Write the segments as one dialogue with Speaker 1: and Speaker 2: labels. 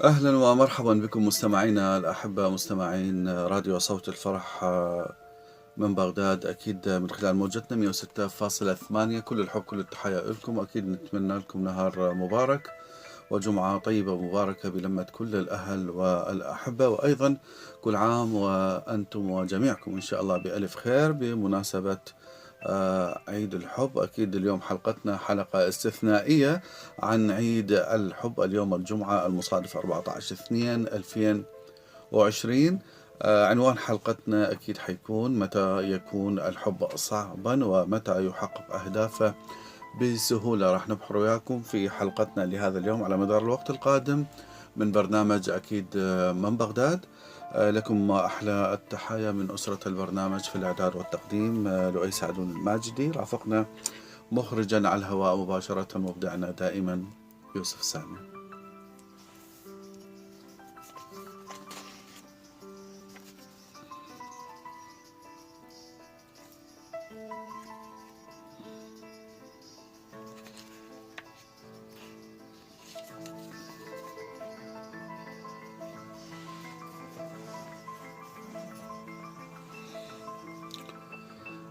Speaker 1: أهلا ومرحبا بكم مستمعينا الأحبة، مستمعين راديو صوت الفرح من بغداد، أكيد من خلال موجتنا 106.8. كل الحب كل التحية لكم، أكيد نتمنى لكم نهار مبارك وجمعة طيبة مباركة بلمة كل الأهل والأحبة، وأيضا كل عام وأنتم وجميعكم إن شاء الله بألف خير بمناسبة عيد الحب. أكيد اليوم حلقتنا حلقة استثنائية عن عيد الحب، اليوم الجمعة المصادف 14/2/2020. عنوان حلقتنا أكيد حيكون: متى يكون الحب صعبا ومتى يحقق أهدافه بسهولة. راح نبحر وياكم في حلقتنا لهذا اليوم على مدار الوقت القادم من برنامج أكيد من بغداد. لكم أحلى التحايا من أسرة البرنامج في الإعداد والتقديم لؤي سعدون الماجدي، رافقنا مخرجا على الهواء مباشرة مبدعنا دائما يوسف سامي.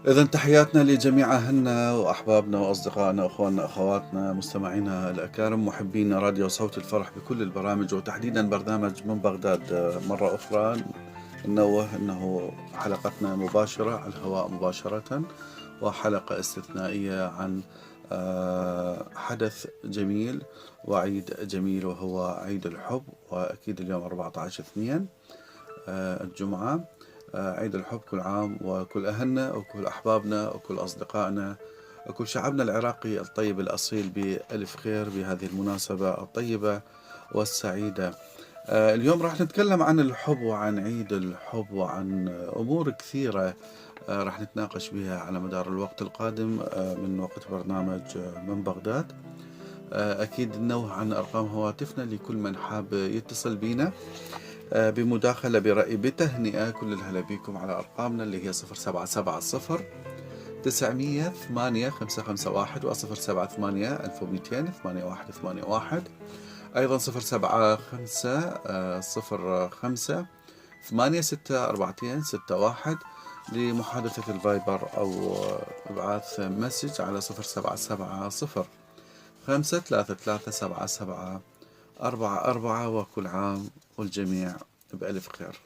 Speaker 1: إذا تحياتنا لجميع أهلنا وأحبابنا وأصدقائنا وأخواننا أخواتنا مستمعينا الأكارم، محبين راديو صوت الفرح بكل البرامج، وتحديدا برنامج من بغداد. مرة أخرى ننوه أنه حلقتنا مباشرة على الهواء مباشرة، وحلقة استثنائية عن حدث جميل وعيد جميل وهو عيد الحب. وأكيد اليوم 14/2 الجمعة، عيد الحب. كل عام وكل أهلنا وكل أحبابنا وكل أصدقائنا وكل شعبنا العراقي الطيب الأصيل بألف خير بهذه المناسبة الطيبة والسعيدة. اليوم راح نتكلم عن الحب وعن عيد الحب وعن أمور كثيرة راح نتناقش بها على مدار الوقت القادم من وقت برنامج من بغداد. أكيد ننوه عن أرقام هواتفنا لكل من حاب يتصل بينا بمداخلة برأي بتهنئة. كل الهلا بكم على أرقامنا اللي هي 0770 900 8551 و 078 1200 8181. أيضا 075 864261 لمحادثة الفايبر أو إبعاث مسج على 0770 5337744. وكل عام والجميع بألف خير.